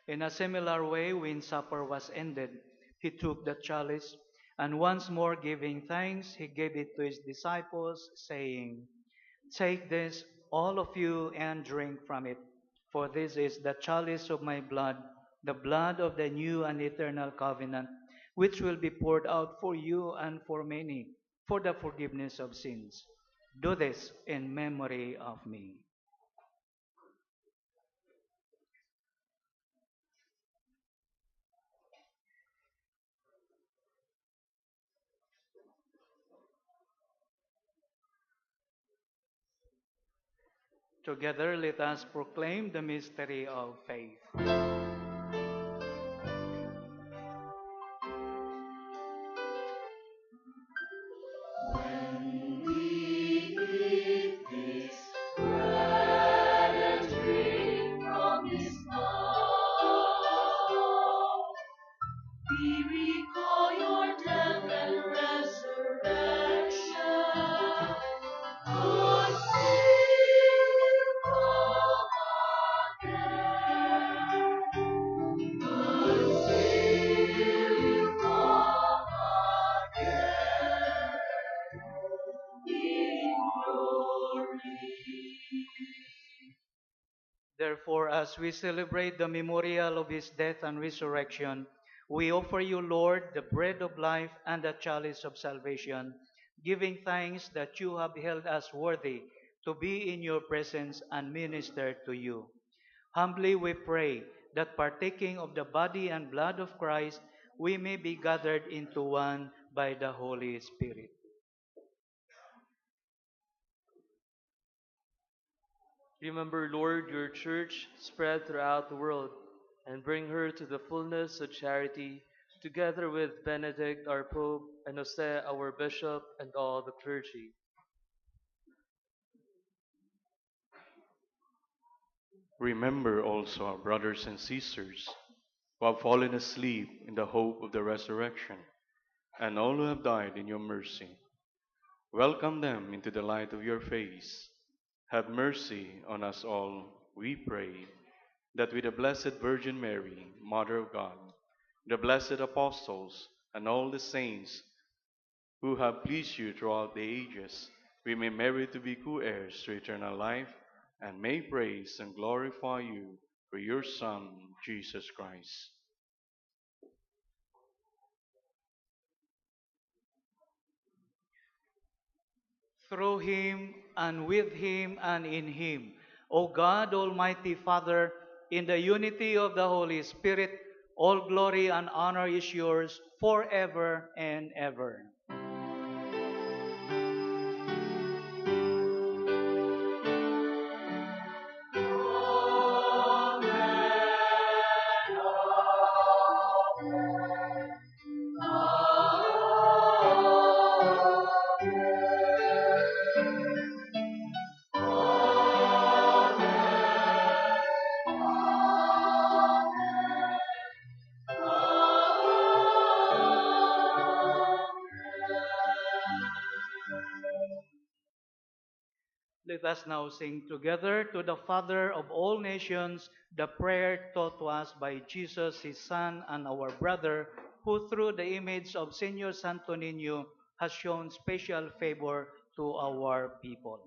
A: In a similar way, when supper was ended, he took the chalice, and once more giving thanks, he gave it to his disciples, saying, "Take this, all of you, and drink from it, for this is the chalice of my blood, the blood of the new and eternal covenant, which will be poured out for you and for many, for the forgiveness of sins. Do this in memory of me." Together, let us proclaim the mystery of faith. Therefore, as we celebrate the memorial of his death and resurrection, we offer you, Lord, the bread of life and the chalice of salvation, giving thanks that you have held us worthy to be in your presence and minister to you. Humbly we pray that partaking of the body and blood of Christ, we may be gathered into one by the Holy Spirit.
I: Remember, Lord, your church spread throughout the world, and bring her to the fullness of charity, together with Benedict our Pope, and Jose our Bishop, and all the clergy.
J: Remember also our brothers and sisters who have fallen asleep in the hope of the resurrection, and all who have died in your mercy. Welcome them into the light of your face. Have mercy on us all, we pray, that with the Blessed Virgin Mary, Mother of God, the blessed apostles, and all the saints who have pleased you throughout the ages, we may merit to be co-heirs to eternal life, and may praise and glorify you for your Son, Jesus Christ.
A: Through him, and with him, and in him, O God, Almighty Father, in the unity of the Holy Spirit, all glory and honor is yours forever and ever. Let us now sing together to the Father of all nations the prayer taught to us by Jesus, his Son, and our brother, who through the image of Senor Santo Niño has shown special favor to our people.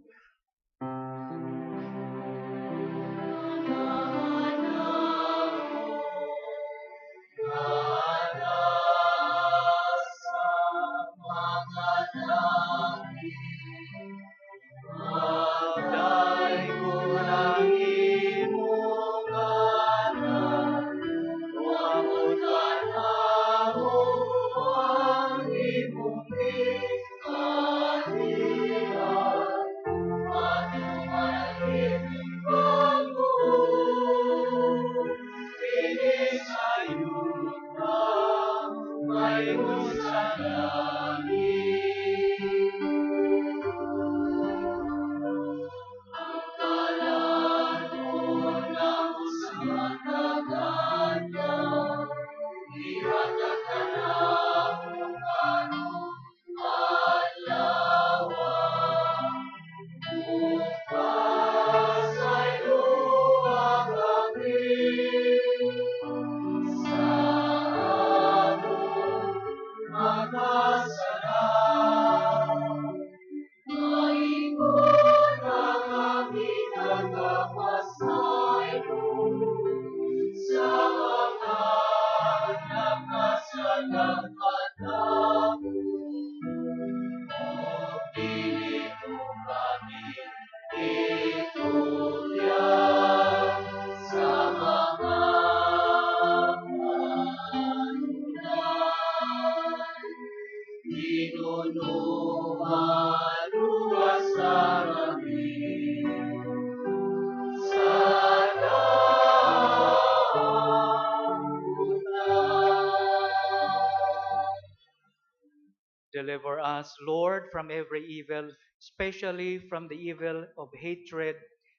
A: Deliver us, Lord, from every evil, especially from the evil of hatred,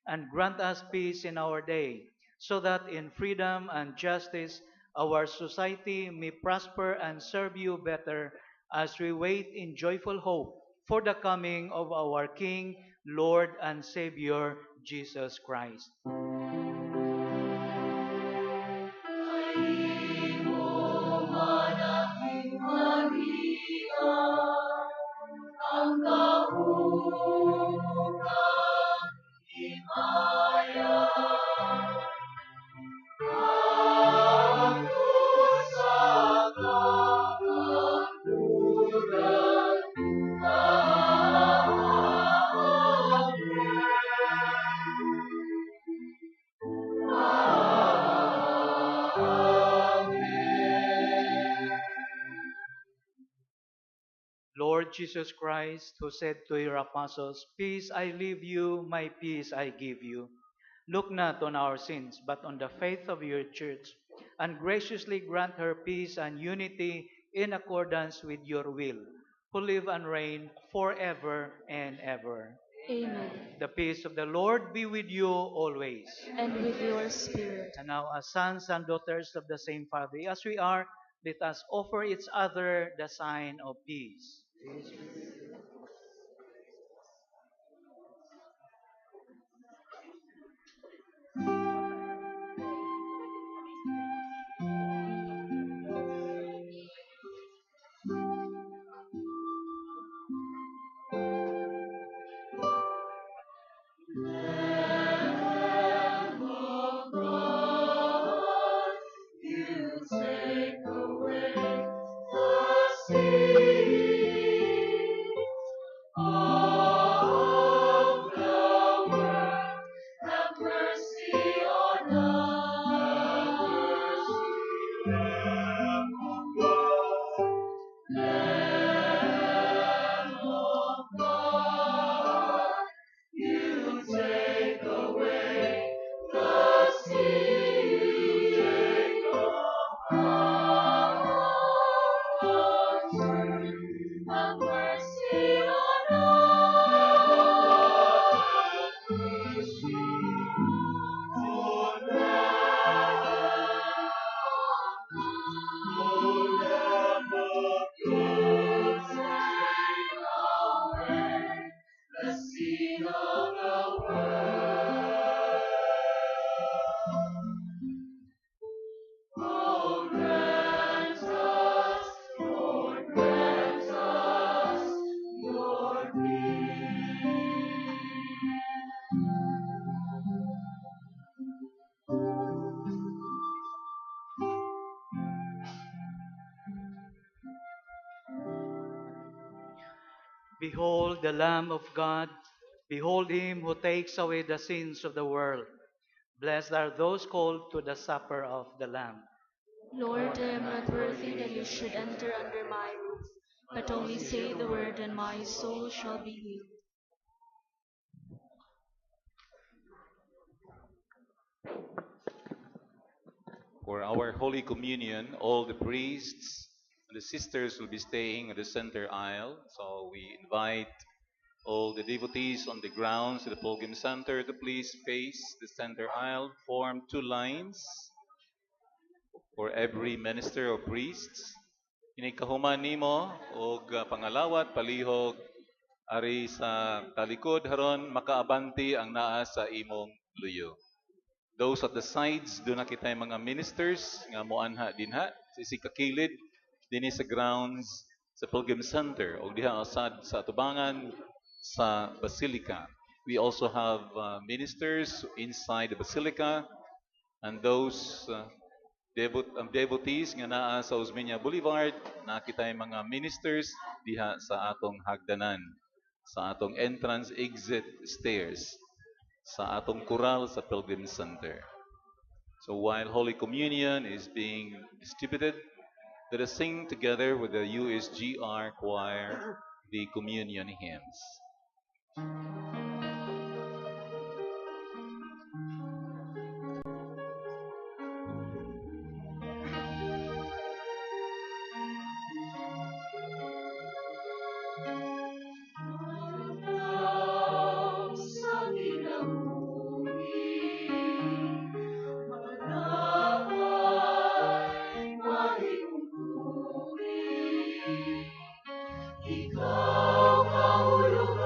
A: and grant us peace in our day, so that in freedom and justice our society may prosper and serve you better as we wait in joyful hope for the coming of our King, Lord, and Savior, Jesus Christ.
G: Ang kahulugan, himaya.
A: Jesus Christ, who said to your apostles, "Peace I leave you, my peace I give you," look not on our sins, but on the faith of your church, and graciously grant her peace and unity in accordance with your will, who live and reign forever and ever.
H: Amen.
A: The peace of the Lord be with you always.
H: And with your spirit.
A: And now, as sons and daughters of the same Father, as we are, let us offer each other the sign of peace. Behold the Lamb of God. Behold him who takes away the sins of the world. Blessed are those called to the supper of the Lamb.
H: Lord, I am not worthy that you should enter under my roof, but only say the word, and my soul shall be healed.
F: For our Holy Communion, all the priests and the sisters will be staying at the center aisle. So we invite all the devotees on the grounds of the Pilgrim Center to please face the center aisle. Form two lines for every minister or priests. Inikahuman nimo og pangalawat palihog ari sa talikod haron makaabanti ang naa sa imong luyo. Those at the sides, doon na kita yung mga ministers nga moanha dinha sa kakilid dinhi sa grounds sa Pilgrim Center o diha asad sa atubangan sa Basilica. We also have ministers inside the Basilica, and those devotees nga naa sa Osmeña Boulevard, nakita yung mga ministers diha sa atong hagdanan, sa atong entrance exit stairs, sa atong kural sa Pilgrim Center. So while Holy Communion is being distributed, let us sing together with the USGR choir the communion hymns.
G: Ikaw kahulugan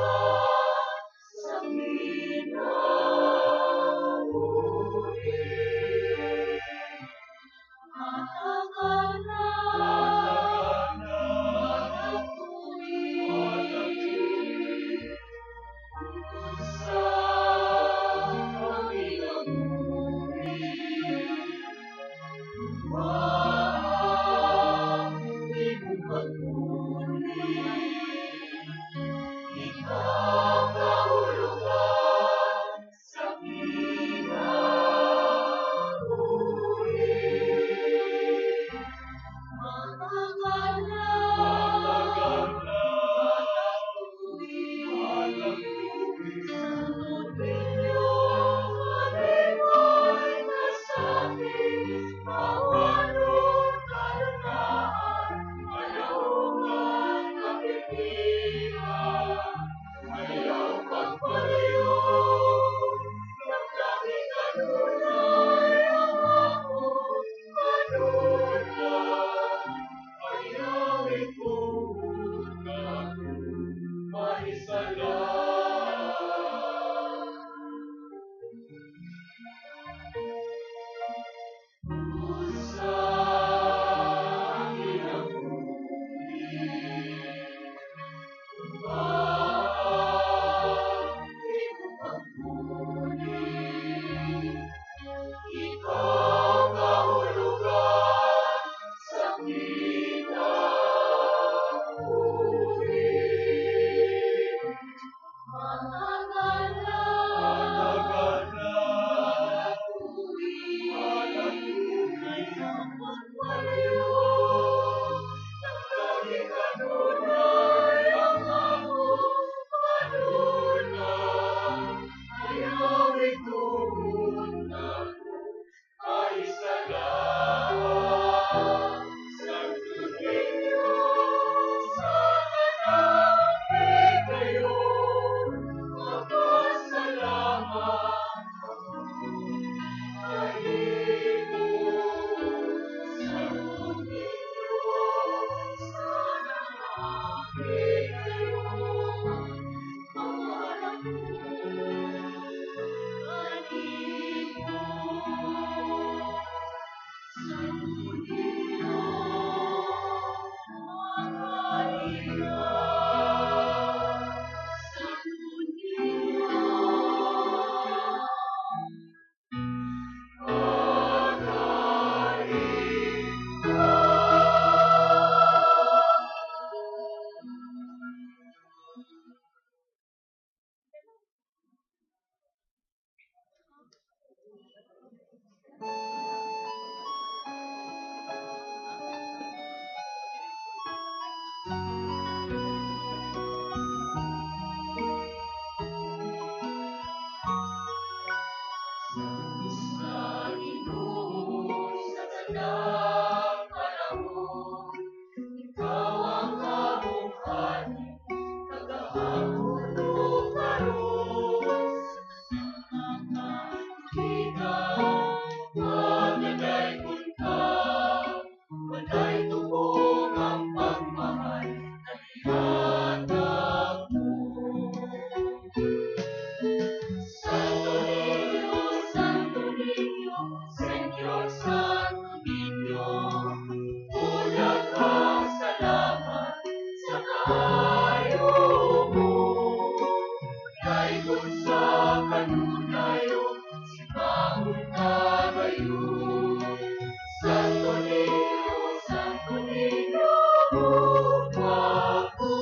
G: sa kanunayo, sipaon kagayon. Santo Niño, gumapo.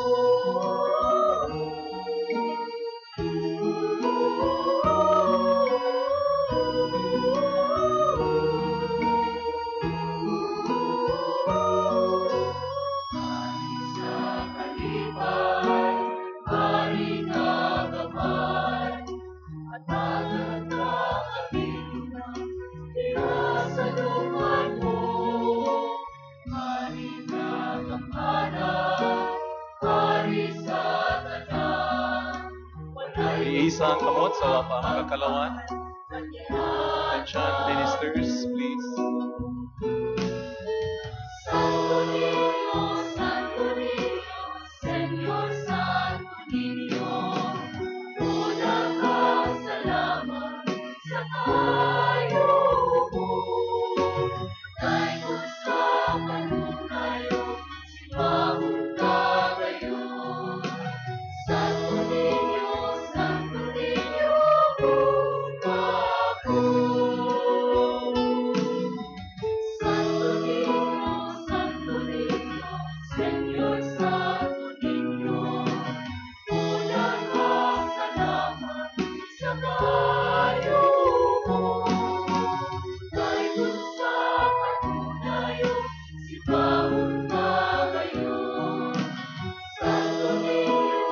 F: Iisa ang kamot sa pangkakalawan. Attention, ministers, please.
G: Santo Niño, Señor Santo Niño, una kasalamat sa kayo mo. Tayo sa kanunayo, sipaon kagayon. Santo Niño, gumapo. Santo Niño, Señor Santo Niño, una kasalamat sa kayo mo. Tayo sa kanunayo, sipaon kagayon. Santo Niño,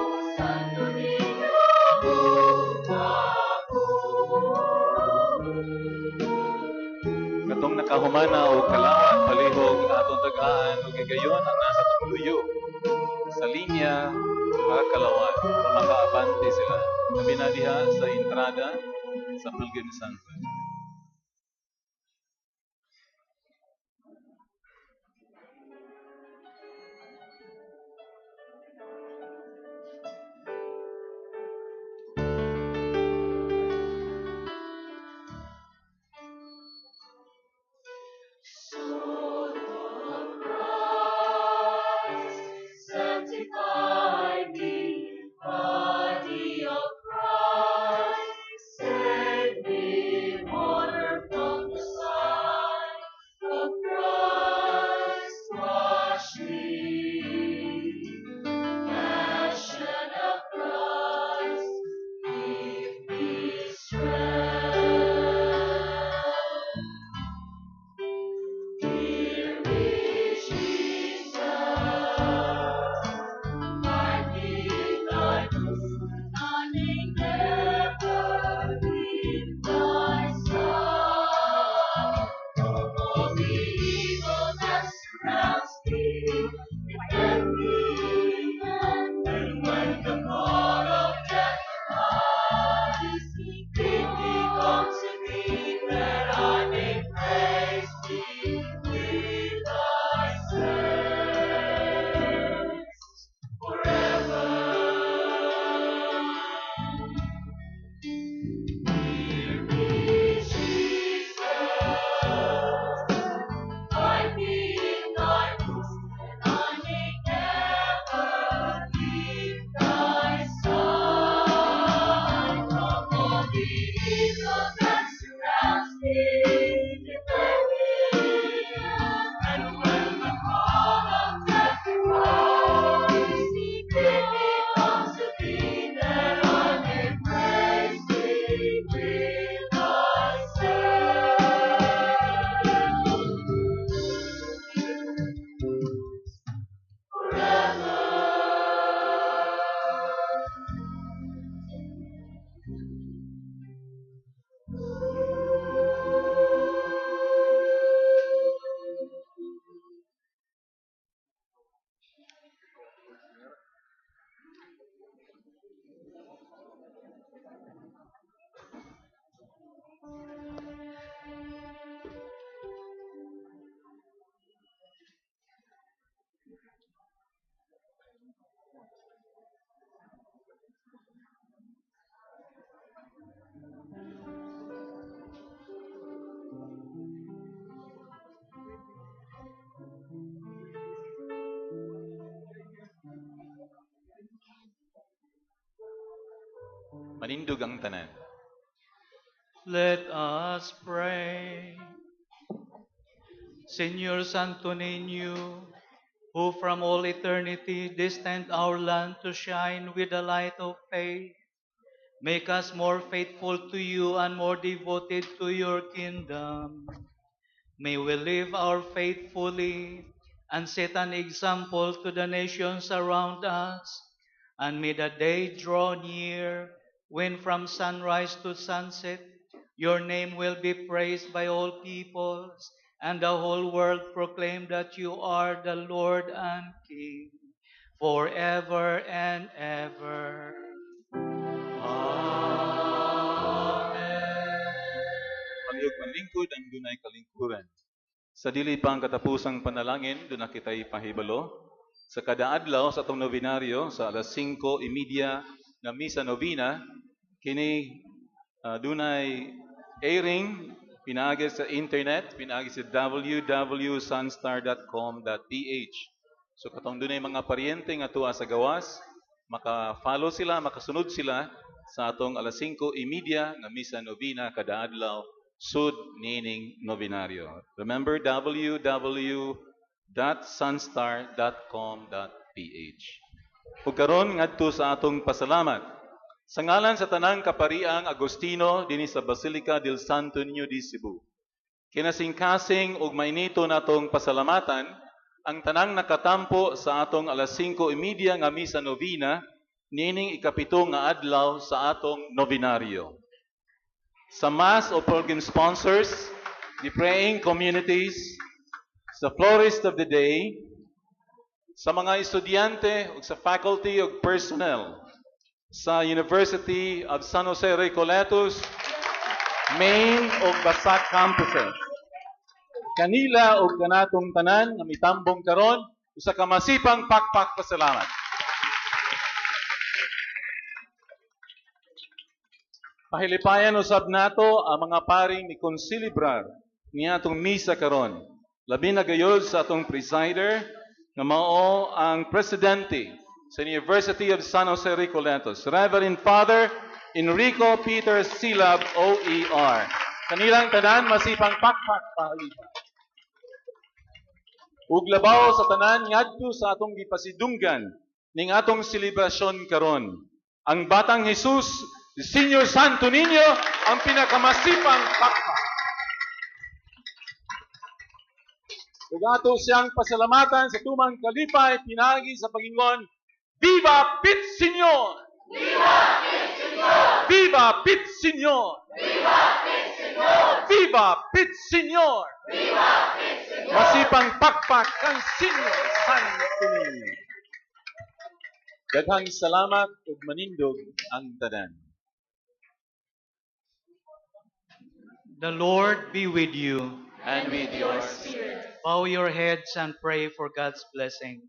G: gumapo.
F: Katong nakahumana o kalawan, palihog atong tagaan o gigayon ang nasa tumuluyo. Sa linya, kalawan, para makaabante sila. Sabi na diha sa entrada sa Pulgim Santo.
G: Sanctify me, body of Christ, send me
F: Manindog ang tanan.
A: Let us pray. Señor Santo Niño, who from all eternity destined our land to shine with the light of faith, make us more faithful to you and more devoted to your kingdom. May we live our faith fully and set an example to the nations around us. And may the day draw near when from sunrise to sunset your name will be praised by all peoples, and the whole world proclaim that you are the Lord and King forever and ever.
F: Pagayog manlingkod ang dunay kalingkuran. Sa dili pang katapusang panalangin, doon na kita'y pahibalo. Sa kada adlaw sa atong novenaryo, sa alas 5:30 na misa novena, kini dunay airing, pinaagi sa internet, pinaagi sa www.sunstar.com.ph. So katong dunay mga paryente nga tuwa sa gawas, maka-follow sila, makasunod sila sa atong alas 5:30 nga misa novena kada adlaw sud nining novenaryo. Remember www.sunstar.com.ph. Ug karon ngadto sa atong pasalamat. Sa ngalan sa tanang kapariang Agustino dinhi sa Basilica del Santo Niño de Cebu. Kinasingkasing ug mainito natong pasalamatan ang tanang nakatampo sa atong alas 5:30 nga misa novena nining ikapito nga adlaw sa atong novenaryo. Sa Mass of Organ Sponsors, the praying communities, sa florist of the day, sa mga estudyante ug sa faculty ug personnel sa University of San Jose Recoletos, main ug Basak campuses. Kanila ug kanatong tanan nga mitambong karon usa ka masipang pakpak pasalamat. Pahilipayan usab nato ang mga paring ni konsilibrar niadtong misa karon. Labi na gayud sa atong presider nga mao ang presidente sa University of San Jose Recoletos, Reverend Father Enrico Peter Silab, OER. Kanilang tanan masipang pakpak pahilipan. Ug labaw sa tanan ngadto sa atong gipasidunggan ning atong selebrasyon karon. Ang Batang Jesus, si Señor Santo Niño, ang pinakamasipang pakpak. Ug ato siyang pasalamatan sa tumang kalipay pinagi sa pagingon, Viva Pit Señor!
G: Viva Pit Señor!
F: Viva Pit Señor!
G: Viva Pit Señor!
F: Viva Pit Señor!
G: Viva Pit Señor!
F: Masipang pakpak kang Señor Santo Niño. Daghang salamat ug manindog ang tanan.
A: The Lord be with you.
F: And with your spirit.
A: Bow your heads and pray for God's blessing.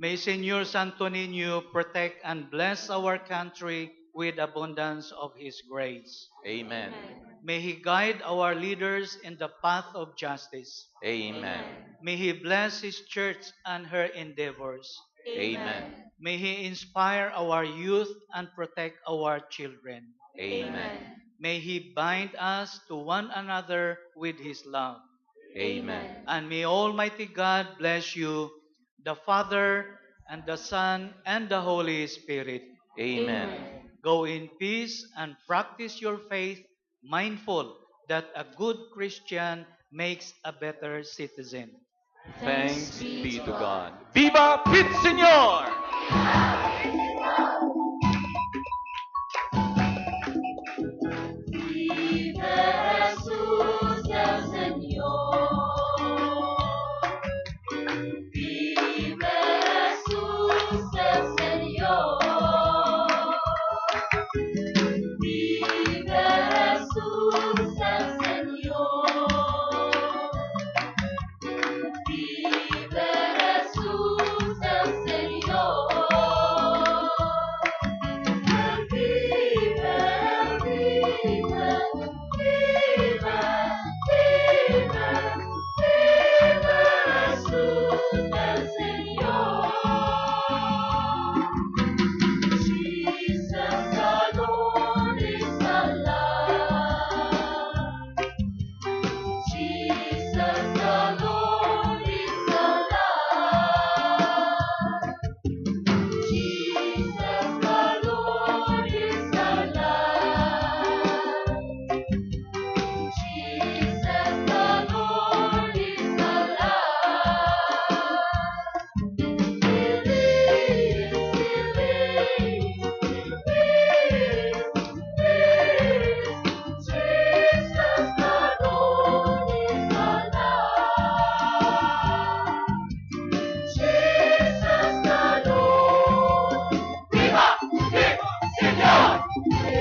A: May Señor Santo Niño protect and bless our country with abundance of His grace.
F: Amen.
A: May He guide our leaders in the path of justice.
F: Amen.
A: May He bless His church and her endeavors.
F: Amen.
A: May He inspire our youth and protect our children.
F: Amen.
A: May He bind us to one another with His love.
F: Amen.
A: And may Almighty God bless you, the Father, and the Son, and the Holy Spirit.
F: Amen.
A: Go in peace and practice your faith, mindful that a good Christian makes a better citizen.
F: Thanks be to God. Viva Pit Señor!
G: Vive Jesús el Señor. Vive Jesús el Señor. Vive Jesús el Señor. Vive Jesús el Señor. Jesus.